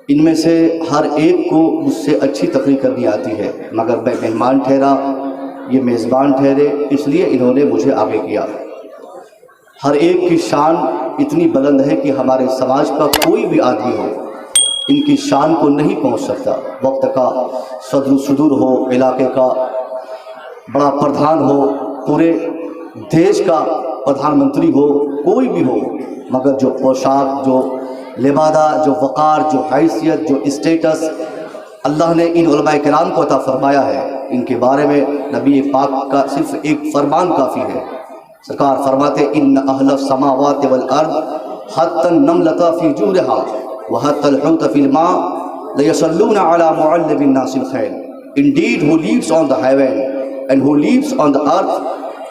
ان میں سے ہر ایک کو مجھ سے اچھی تقریر کرنی آتی ہے، مگر میں مہمان ٹھہرا، یہ میزبان ٹھہرے، اس لیے انہوں نے مجھے آگے کیا۔ ہر ایک کی شان اتنی بلند ہے کہ ہمارے سماج کا کوئی بھی آدمی ہو ان کی شان کو نہیں پہنچ سکتا۔ وقت کا صدر صدور ہو، علاقے کا بڑا پردھان ہو، پورے دیش کا پردھان منتری ہو، کوئی بھی ہو، مگر جو پوشاک، جو لبادہ، جو وقار، جو حیثیت، جو اسٹیٹس اللہ نے ان علماء کرام کو عطا فرمایا ہے، ان کے بارے میں نبی پاک کا صرف ایک فرمان کافی ہے۔ سرکار فرماتے ان اہل السماوات والارض حتی النملۃ فی جورہا وحتی الحوت فی الماء لیصلون علی معلم الناس الخیر۔ Indeed, who lives on the heaven and who lives on the earth,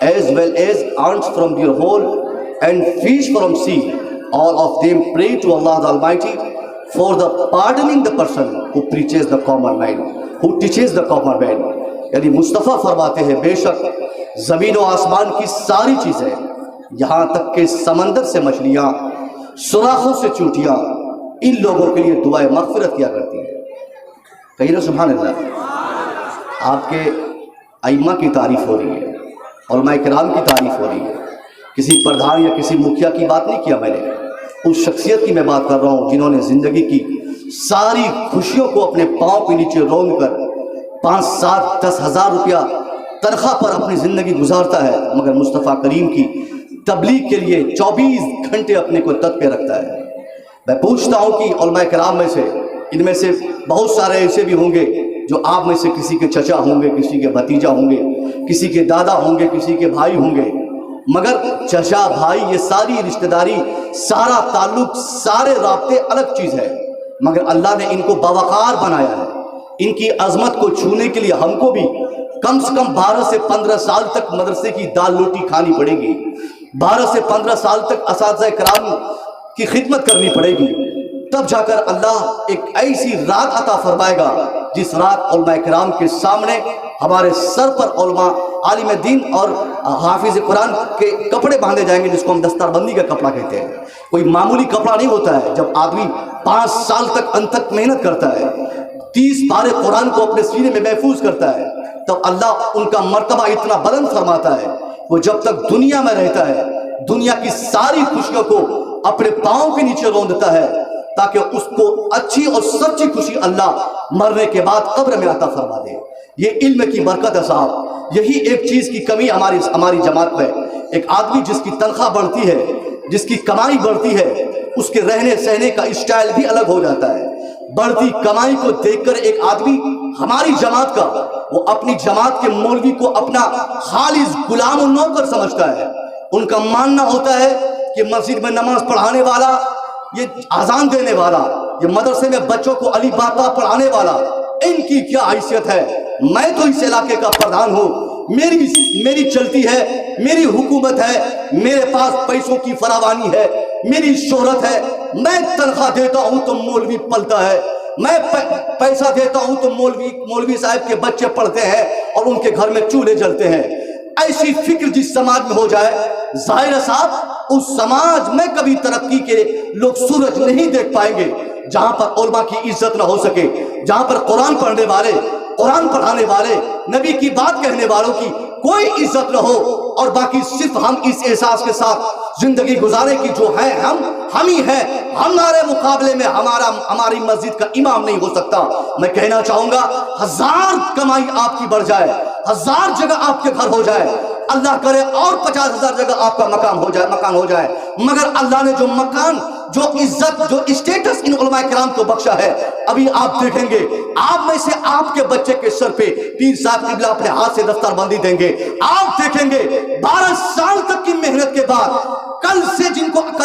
as well as ants from their hole and fish from sea, all of them pray to Allah the Almighty for the pardoning the person who preaches the common man, who teaches the common man۔ یعنی مصطفیٰ فرماتے ہیں بے شک زمین و آسمان کی ساری چیزیں، یہاں تک کہ سمندر سے مچھلیاں، سوراخوں سے چونٹیاں، ان لوگوں کے لیے دعائے مغفرت کیا کرتی ہیں۔ کہیں نا سبحان اللہ۔ آپ کے ائمہ کی تعریف ہو رہی ہے، علماء کرام کی تعریف ہو رہی ہے، کسی پردھان یا کسی مکھیا کی بات نہیں کیا میں نے، اس شخصیت کی میں بات کر رہا ہوں جنہوں نے زندگی کی ساری خوشیوں کو اپنے پاؤں کے نیچے روند کر 5, 7, 10 ہزار روپیہ تنخواہ پر اپنی زندگی گزارتا ہے، مگر مصطفیٰ کریم کی تبلیغ کے لیے 24 گھنٹے اپنے کو تت پہ رکھتا ہے۔ میں پوچھتا ہوں کہ علماء کرام میں سے، ان میں سے بہت سارے ایسے بھی ہوں گے جو آپ میں سے کسی کے چچا ہوں گے، کسی کے بھتیجا ہوں گے، کسی کے دادا ہوں گے، کسی کے بھائی ہوں گے، مگر چچا بھائی یہ ساری رشتہ داری، سارا تعلق، سارے رابطے الگ چیز ہے، مگر اللہ نے ان کو باوقار بنایا ہے۔ ان کی عظمت کو چھونے کے لیے ہم کو بھی کم سے کم 12 سے 15 سال تک مدرسے کی دال روٹی کھانی پڑے گی، 12 سے 15 سال تک اساتذہ کرام کی خدمت کرنی پڑے گی، تب جا کر اللہ ایک ایسی رات عطا فرمائے گا جس رات علماء کرام کے سامنے ہمارے سر پر علماء، عالم دین اور حافظ قرآن کے کپڑے باندھے جائیں گے، جس کو ہم دستار بندی کا کپڑا کہتے ہیں۔ کوئی معمولی کپڑا نہیں ہوتا ہے۔ جب آدمی 5 سال تک انتھک محنت کرتا ہے، 30 پارے قرآن کو اپنے سینے میں محفوظ کرتا ہے، تب اللہ ان کا مرتبہ اتنا بلند فرماتا ہے، وہ جب تک دنیا میں رہتا ہے دنیا کی ساری خوشیوں کو اپنے پاؤں کے نیچے روندتا ہے، تاکہ اس کو اچھی اور سچی خوشی اللہ مرنے کے بعد قبر میں عطا فرما دے۔ یہ علم کی برکت ہے صاحب۔ یہی ایک چیز کی کمی ہماری جماعت میں، ایک آدمی جس کی تنخواہ بڑھتی ہے، جس کی کمائی بڑھتی ہے، اس کے رہنے سہنے کا اسٹائل بھی الگ ہو جاتا ہے۔ بڑھتی کمائی کو دیکھ کر ایک آدمی ہماری جماعت کا، وہ اپنی جماعت کے مولوی کو اپنا خالص غلام و نوکر سمجھتا ہے۔ ان کا ماننا ہوتا ہے کہ مسجد میں نماز پڑھانے والا، یہ اذان دینے والا، یہ مدرسے میں بچوں کو علی باتا پڑھانے والا، ان کی کیا حیثیت ہے؟ میں تو اس علاقے کا پردھان ہوں، میری چلتی ہے، میری حکومت ہے، میرے پاس پیسوں کی فراوانی ہے، میری شہرت ہے، میں تنخواہ دیتا ہوں تو مولوی پلتا ہے، میں پیسہ دیتا ہوں تو مولوی صاحب کے بچے پڑھتے ہیں اور ان کے گھر میں چولہے جلتے ہیں۔ ایسی فکر جس سماج میں ہو جائے، ظاہر ہے صاحب اس سماج میں کبھی ترقی کے لوگ سورج نہیں دیکھ پائیں گے۔ جہاں پر علماء کی عزت نہ ہو سکے، جہاں پر قرآن پڑھنے والے، قرآن پڑھانے والے، نبی کی بات کہنے والوں کی کوئی عزت نہ ہو، اور باقی صرف ہم اس احساس کے ساتھ زندگی گزارے کی جو ہے ہم ہی ہیں، ہمارے مقابلے میں ہماری مسجد کا امام نہیں ہو سکتا۔ میں کہنا چاہوں گا 1000 کمائی آپ کی بڑھ جائے، 1000 جگہ آپ کے گھر ہو جائے، اللہ کرے اور 50,000 جگہ آپ کا مکان ہو جائے، مگر اللہ نے جو مکان، جو عزت، جو اسٹیٹس ان علماء کرام کو بخشا ہے، ابھی آپ دیکھیں گے آپ میں سے آپ کے بچے کے سر پہ پیر صاحب قبلہ اپنے ہاتھ سے دستار بندی دیں گے۔ آپ دیکھیں گے 12 سال تک کی محنت کے بعد کل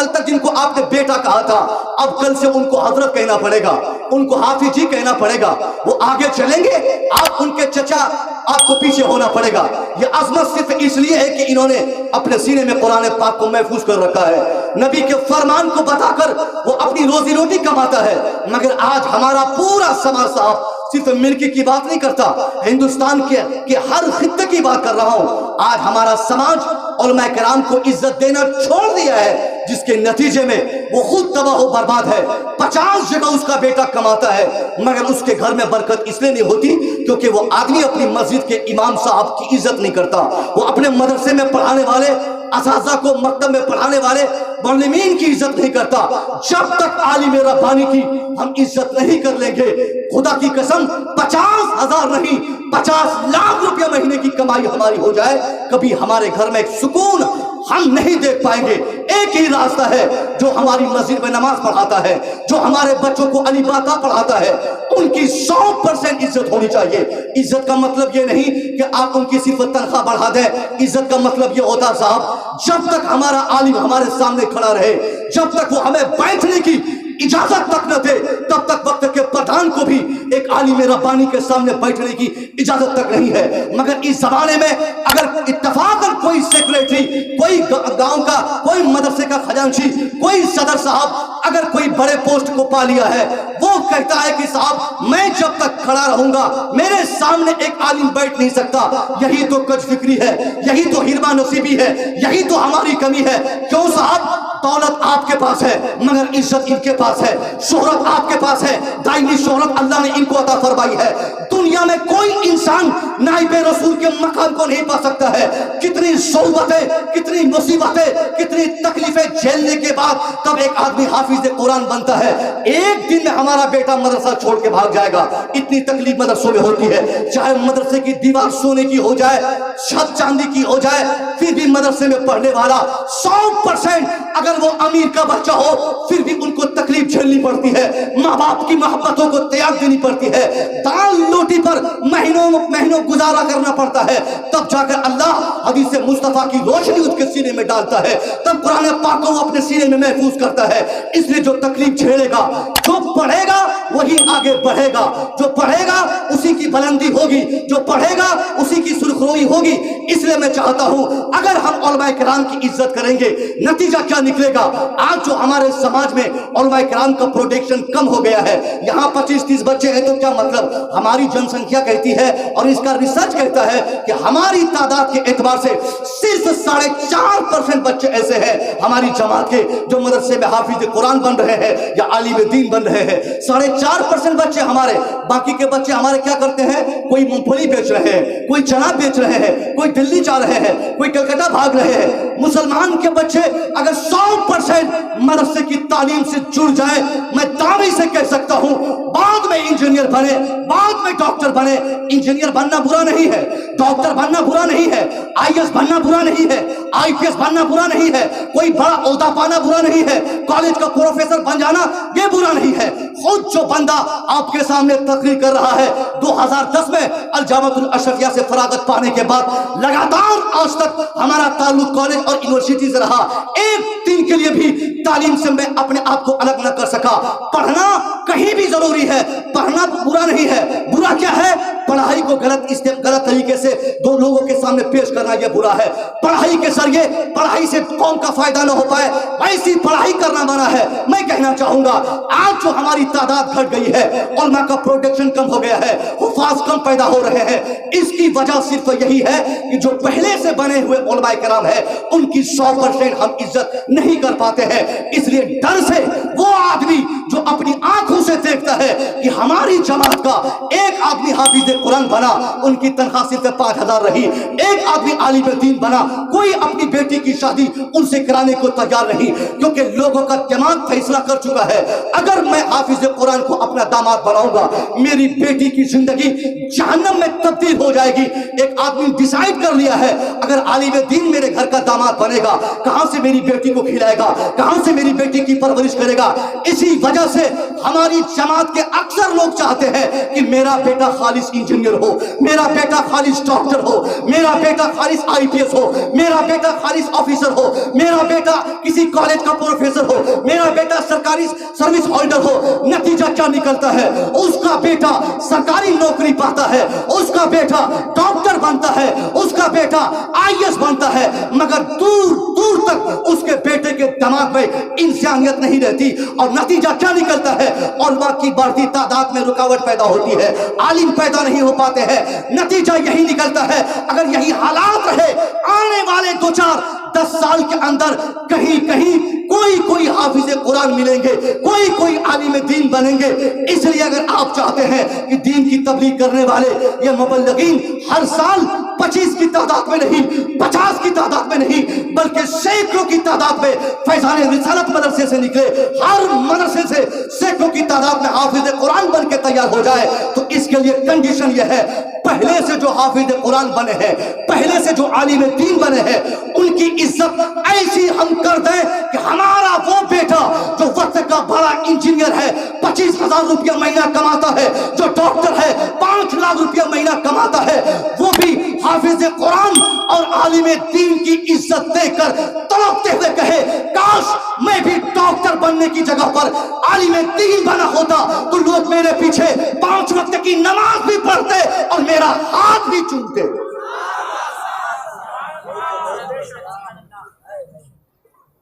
تک جن کو آپ نے بیٹا کہا تھا، اب کل سے ان کو حضرت کہنا پڑے گا، ان کو حافظ جی کہنا پڑے گا۔ وہ آگے چلیں گے، آپ ان کے چچا، آپ کو پیچھے ہونا پڑے گا۔ یہ عظمت صرف اس لیے ہے کہ انہوں نے اپنے سینے میں قرآن پاک کو محفوظ کر رکھا ہے، نبی کے فرمان کو بتا کر وہ اپنی روزی روٹی کماتا ہے۔ مگر آج ہمارا پورا سماج صاحب صرف ملکی کی بات نہیں کرتا، ہندوستان کے ہر خطے کی بات کر رہا ہوں۔ آج ہمارا سماج علماء کرام کو عزت دینا چھوڑ دیا ہے، جس کے نتیجے میں وہ خود تباہ و برباد ہے. 50 جگہ اس کا بیٹا کماتا ہے مگر اس کے گھر میں برکت اس لیے نہیں ہوتی کیونکہ وہ آدمی اپنی مسجد کے امام صاحب کی عزت نہیں کرتا. وہ اپنے مدرسے میں پڑھانے والے اساتذہ کو مکتب میں پڑھانے والے معلمین کی عزت نہیں کرتا. جب تک عالم ربانی کی ہم عزت نہیں کر لیں گے خدا کی قسم 50,000 نہیں 50 لاکھ روپے مہینے کی کمائی ہماری ہو جائے کبھی ہمارے گھر میں ایک سکون ہم نہیں دیکھ پائیں گے. ایک ہی راستہ ہے جو ہماری مسجد میں نماز پڑھاتا ہے, جو ہمارے بچوں کو علی باتا پڑھاتا ہے, ان کی 100% عزت ہونی چاہیے. عزت کا مطلب یہ نہیں کہ آپ ان کی صرف تنخواہ بڑھا دیں. عزت کا مطلب یہ ہوتا صاحب جب تک ہمارا عالم ہمارے سامنے کھڑا رہے, جب تک وہ ہمیں بیٹھنے کی اجازت تک نہ دے تب تک وقت کے پردھان کو بھی ایک عالم ربانی کے سامنے بیٹھنے کی اجازت تک نہیں ہے. مگر اس زمانے میں اگر اتفاقاً کوئی سیکریٹری, کوئی گاؤں کا, کوئی مدرسے کا خزانچی, کوئی صدر صاحب اگر کوئی بڑے پوسٹ کو پا لیا ہے, وہ کہتا ہے کہ صاحب میں جب تک کھڑا رہوں گا میرے سامنے ایک عالم بیٹھ نہیں سکتا. یہی تو کج فکری ہے, یہی تو ہرما نصیبی ہے, یہی تو ہماری کمی ہے. کیوں صاحب دولت آپ کے پاس ہے مگر عزت ان کے پاس ہے, شہرت آپ کے پاس ہے, دائمی شہرت اللہ نے ان کو عطا فرمائی ہے. دنیا میں کوئی انسان نائب رسول کے مقام کو نہیں پا سکتا ہے. کتنی صعوبتیں, کتنی مصیبتیں, کتنی تکلیفیں جھیلنے کے بعد تب ایک آدمی حافظ قرآن بنتا ہے. ایک دن میں ہمارا بیٹا مدرسہ چھوڑ کے بھاگ جائے گا. اتنی تکلیف مدرسوں میں ہوتی ہے, چاہے مدرسے کی دیوار سونے کی ہو جائے, چھت چاندی کی ہو جائے, پھر بھی مدرسے میں پڑھنے والا 100% اگر وہ امیر کا بچہ ہو پھر بھی ان کو تکلیف جھیلنی پڑتی ہے, ماں باپ کی محبتوں کو تیاگ دینی پڑتی ہے, دال روٹی پر مہینوں گزارا کرنا پڑتا ہے. تب جا کر اللہ حدیث مصطفیٰ کی روشنی اس کے سینے میں ڈالتا ہے, تب قرآن پاک کو اپنے سینے میں محفوظ کرتا ہے. اس لیے جو تکلیف جھیلے گا, جو پڑھے گا وہی آگے بڑھے گا, جو پڑھے گا اسی کی بلندی ہوگی, جو پڑھے گا اسی کی سرخروئی ہوگی. اس لیے میں چاہتا ہوں اگر ہم علماء کرام کی عزت کریں گے نتیجہ کیا نکلے گا. آج جو ہمارے سماج میں علماء کرام کا پروڈکشن کم ہو گیا ہے, یہاں 25-30 بچے ہیں تو کیا مطلب, ہماری جن سنکھیا کہتی ہے اور اس کا ریسرچ کہتا ہے کہ ہماری تعداد کے اعتبار سے صرف 4.5% بچے ایسے ہیں ہماری جماعت کے جو مدرسے میں حافظ قرآن بن رہے ہیں یا عالم دین بن رہے ہیں. 4.5% بچے ہمارے, باقی کے بچے ہمارے کیا کرتے ہیں, کوئی مونگ پھلی بیچ رہے ہیں, کوئی چنا بیچ رہے ہیں, کوئی دلی جا رہے ہیں, کوئی کلکتہ بھاگ رہے ہیں. مسلمان کے بچے اگر 100% مدرسے کی تعلیم سے جڑ جائے, میں دعوی سے کہہ سکتا ہوں بعد میں انجینئر بنے, بعد میں ڈاکٹر بنے. انجینئر بننا برا نہیں ہے, ڈاکٹر بننا برا نہیں ہے, IAS بننا برا نہیں ہے, IPS بننا برا نہیں ہے, کوئی بڑا عہدہ پانا برا نہیں ہے, کالج کا پروفیسر بن جانا یہ برا نہیں ہے. خود جو بندہ آپ کے سامنے تقریر کر رہا ہے 2010 میں الجامعۃ الاشرفیہ سے فراغت پانے کے بعد لگاتار آج تک ہمارا تعلق کالج اور یونیورسٹی سے رہا, ایک دن کے لیے بھی تعلیم سے میں اپنے آپ کو الگ نہ کر سکا. پڑھنا کہیں بھی ضروری ہے, پڑھنا برا نہیں ہے. برا کیا ہے, پڑھائی کو غلط طریقے سے دو لوگوں کے سامنے پیش کرنا یہ برا ہے. پڑھائی کے ذریعے پڑھائی سے قوم کا فائدہ نہ ہو پائے ایسی پڑھائی کرنا منع ہے. میں کہنا چاہوں گا آج جو ہماری تعداد گھٹ گئی ہے, علماء کا پروڈکشن کم ہو گیا ہے, حفاظ کم پیدا ہو رہے ہیں, اس کی وجہ صرف یہی ہے کہ جو پہلے سے بنے ہوئے علماء کرام ہیں ان کی 100% ہم عزت نہیں کر پاتے ہیں. اس لیے ڈر سے وہ آدمی جو اپنی آنکھوں سے دیکھتا ہے کہ ہماری جماعت کا ایک آدمی حافظ قرآن بنا, ان کی تنخواہ صرف 5,000 رہی, ایک آدمی عالم دین بنا, کوئی اپنی بیٹی کی شادی ان سے کرانے کو تیار نہیں, کیونکہ لوگوں کا دماغ فیصلہ کر چکا ہے اگر میں حافظ قرآن کو اپنا داماد بناؤں گا میری بیٹی کی زندگی جہنم میں تبدیل ہو جائے گی. ایک آدمی ڈیسائیڈ کر لیا ہے اگر عالم دین میرے گھر کا داماد بنے گا کہاں سے میری بیٹی کو کھلائے گا, کہاں سے میری بیٹی کی پرورش کرے گا. اسی وجہ سے ہماری جماعت کے اکثر لوگ چاہتے ہیں کہ میرا بیٹا خالص انجینئر ہو, میرا بیٹا خالص ڈاکٹر ہو, میرا بیٹا خالص IPS ہو, میرا بیٹا خالص آفیسر ہو, میرا بیٹا کسی کالج کا پروفیسر ہو, میرا بیٹا سرکاری سروس ہولڈر ہو. نتیجہ کیا نکلتا ہے, اس کا بیٹا سرکاری نوکری پاتا ہے, اس کا بیٹا ڈاکٹر بنتا ہے, اس کا بیٹا IAS بنتا ہے, مگر دور دور تک اس کے بیٹے کے دماغ میں انسانیت نہیں رہتی. اور نتیجہ کیا نکلتا ہے, علماء کی بڑھتی تعداد میں رکاوٹ پیدا پیدا ہوتی ہے، عالم پیدا نہیں ہو پاتے ہیں۔ نتیجہ یہی نکلتا ہے اگر یہی حالات رہے آنے والے 2-4-10 سال کے اندر کہیں کہیں کوئی حافظ قرآن ملیں گے، کوئی عالم دین بنیں گے۔ اس لیے اگر آپ چاہتے ہیں کہ دین کی تبلیغ کرنے والے یہ مبلغین ہر سال 25 کی تعداد میں نہیں، 50 کی تعداد میں نہیں، بلکہ سینکڑوں کی تعداد میں فیضان رسالت مدرسے سے نکلے، ہر مدرسے سے سینکڑوں کی تعداد میں حافظ قرآن بن کے تیار ہو جائے، تو اس کے لیے کنڈیشن یہ ہے پہلے سے جو حافظ قرآن بنے ہیں، پہلے سے جو عالم دین بنے ہیں، ان کی عزت ایسی ہم کر دیں کہ ہمارا وہ بیٹا جو وقت کا بڑا انجینئر ہے، 25,000 روپیہ مہینہ کماتا ہے، جو ڈاکٹر ہے 5 لاکھ روپیہ مہینہ کماتا ہے، وہ بھی حافظ قرآن اور عالم دین کی عزت دے کر تڑپتے ہوئے کہے کاش میں بھی ڈاکٹر بننے کی جگہ پر عالم دین بنا ہوتا تو لوگ میرے پیچھے 5 وقت کی نماز بھی پڑھتے اور میرا ہاتھ بھی چومتے۔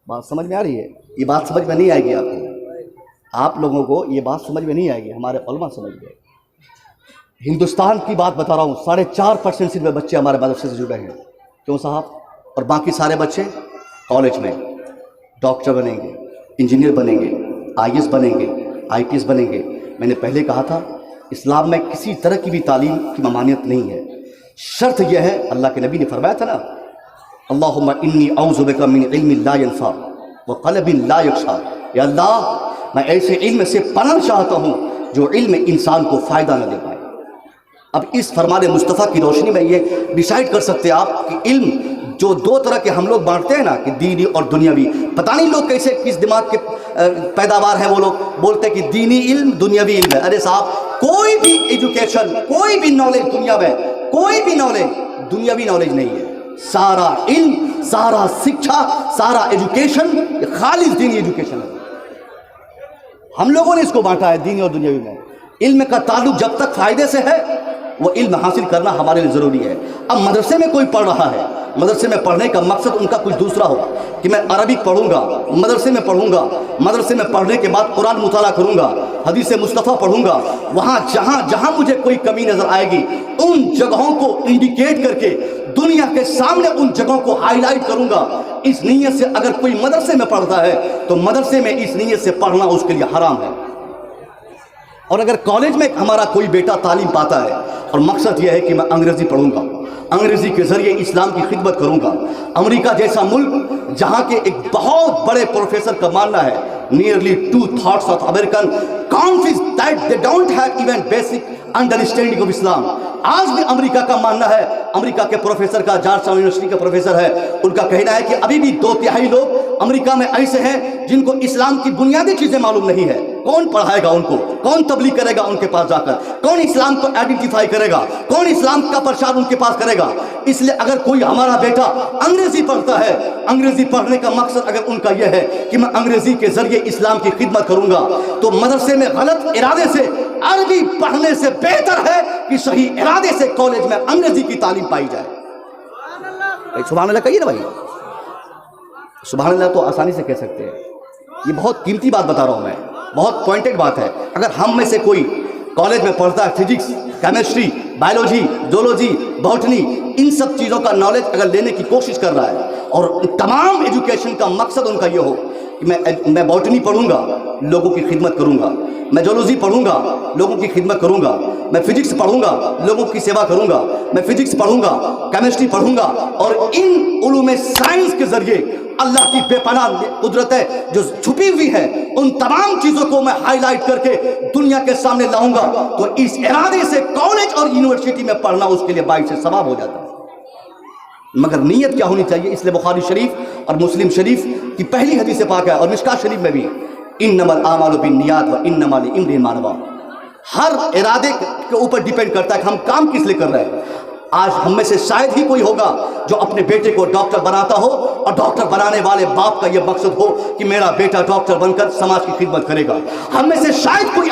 بات سمجھ میں آ رہی ہے؟ یہ بات سمجھ میں نہیں آئے گی آپ لوگوں کو، یہ بات سمجھ میں نہیں آئے گی، ہمارے علماء سمجھ گئے۔ ہندوستان کی بات بتا رہا ہوں، 4.5% صرف بچے ہمارے مدرسے سے جڑے ہیں، کیوں صاحب؟ اور باقی سارے بچے کالج میں ڈاکٹر بنیں گے، انجینئر بنیں گے، IAS بنیں گے، IPS بنیں گے۔ میں نے پہلے کہا تھا اسلام میں کسی طرح کی بھی تعلیم کی ممانعت نہیں ہے، شرط یہ ہے، اللہ کے نبی نے فرمایا تھا نا، اللہم انی اعوذ بک من علم لا ینفع وقلب لا یخشع، یا اللہ میں ایسے علم سے پناہ چاہتا ہوں جو علم انسان کو فائدہ نہ دے پائے۔ اب اس فرمان مصطفیٰ کی روشنی میں یہ ڈیسائیڈ کر سکتے ہیں آپ کہ علم جو 2 طرح کے ہم لوگ بانٹتے ہیں نا کہ دینی اور دنیاوی، پتہ نہیں لوگ کیسے کس دماغ کے پیداوار ہیں، وہ لوگ بولتے ہیں کہ دینی علم دنیاوی علم ہے۔ ارے صاحب کوئی بھی ایجوکیشن، کوئی بھی نالج دنیا میں، کوئی بھی نالج دنیاوی نالج نہیں ہے۔ سارا علم، سارا سکھا، سارا ایجوکیشن خالص دینی ایجوکیشن ہے۔ ہم لوگوں نے اس کو بانٹا ہے دینی اور دنیاوی میں۔ علم کا تعلق جب تک فائدے سے ہے وہ علم حاصل کرنا ہمارے لیے ضروری ہے۔ اب مدرسے میں کوئی پڑھ رہا ہے، مدرسے میں پڑھنے کا مقصد ان کا کچھ دوسرا ہوگا کہ میں عربک پڑھوں گا، مدرسے میں پڑھوں گا، مدرسے میں پڑھنے کے بعد قرآن مطالعہ کروں گا، حدیث مصطفیٰ پڑھوں گا، وہاں جہاں مجھے کوئی کمی نظر آئے گی ان جگہوں کو انڈیکیٹ کر کے دنیا کے سامنے ان جگہوں کو ہائی لائٹ کروں گا۔ اس نیت سے اگر کوئی مدرسے میں پڑھتا ہے تو مدرسے میں اس نیت سے پڑھنا اس کے لیے حرام ہے۔ اور اگر کالج میں ہمارا کوئی بیٹا تعلیم پاتا ہے اور مقصد یہ ہے کہ میں انگریزی پڑھوں گا، انگریزی کے ذریعے اسلام کی خدمت کروں گا، امریکہ جیسا ملک جہاں کے ایک بہت بڑے پروفیسر کا ماننا ہے nearly 2/3 of American confess that they don't have even basic understanding of Islam۔ آج بھی امریکہ کا ماننا ہے، امریکہ کے پروفیسر کا، جارج ٹاؤن یونیورسٹی کا پروفیسر ہے، ان کا کہنا ہے کہ ابھی بھی 2/3 لوگ امریکہ میں ایسے ہیں جن کو اسلام کی بنیادی چیزیں معلوم نہیں ہے۔ کون پڑھائے گا ان کو؟ کون تبلیغ کرے گا ان کے پاس جا کر؟ کون اسلام کو آئیڈینٹیفائی کرے گا؟ کون اسلام کا پرچار ان کے پاس کرے گا؟ اس لیے اگر کوئی ہمارا بیٹا انگریزی پڑھتا ہے، انگریزی پڑھنے کا مقصد اگر ان کا یہ ہے کہ میں انگریزی کے ذریعے اسلام کی خدمت کروں گا، تو مدرسے میں غلط ارادے سے عربی پڑھنے سے بہتر ہے کہ صحیح ارادے سے کالج میں انگریزی کی تعلیم پائی جائے۔ سبحان اللہ کہیے نا بھائی، سبحان اللہ تو آسانی سے کہہ سکتے ہیں، یہ بہت قیمتی بات بتا رہا ہوں میں، بہت پوائنٹڈ بات ہے۔ اگر ہم میں سے کوئی کالج میں پڑھتا ہے physics, chemistry, biology, zoology, botany, ان سب چیزوں کا نالج اگر لینے کی کوشش کر رہا ہے اور تمام ایجوکیشن کا مقصد ان کا یہ ہو کہ میں باٹنی پڑھوں گا، لوگوں کی خدمت کروں گا، میں زولوجی پڑھوں گا، لوگوں کی خدمت کروں گا، میں فزکس پڑھوں گا، لوگوں کی سیوا کروں گا، میں فزکس پڑھوں گا، کیمسٹری پڑھوں گا، اور ان علوم سائنس کے ذریعے اللہ کی بے پناہ قدرتیں جو چھپی ہوئی ہے ان تمام چیزوں کو میں ہائی لائٹ کر کے دنیا کے سامنے لاؤں گا، تو اس ارادے سے کالج اور یونیورسٹی میں پڑھنا اس کے لیے باعث ثواب ہو جاتا ہے۔ مگر نیت کیا ہونی چاہیے؟ اس لیے بخاری شریف اور مسلم شریف کی پہلی حدیث پاک ہے، اور مشکات شریف میں بھی، انما الاعمال بالنیات وانما لامرئ ما نوى۔ ہر ارادے کے اوپر ڈیپینڈ کرتا ہے کہ ہم کام کس لیے کر رہے ہیں۔ آج ہم میں سے شاید ہی کوئی ہوگا جو اپنے بیٹے کو ڈاکٹر بناتا ہو اور ڈاکٹر بنانے والے باپ کا یہ مقصد ہو کہ میرا بیٹا ڈاکٹر بن کر سماج کی خدمت کرے گا۔ ہم میں سے شاید کوئی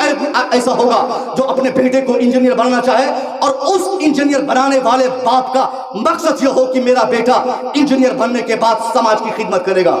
ایسا ہوگا جو اپنے بیٹے کو انجینئر بنانا چاہے اور اس انجینئر بنانے والے باپ کا مقصد یہ ہو کہ میرا بیٹا انجینئر بننے کے بعد سماج کی خدمت کرے گا۔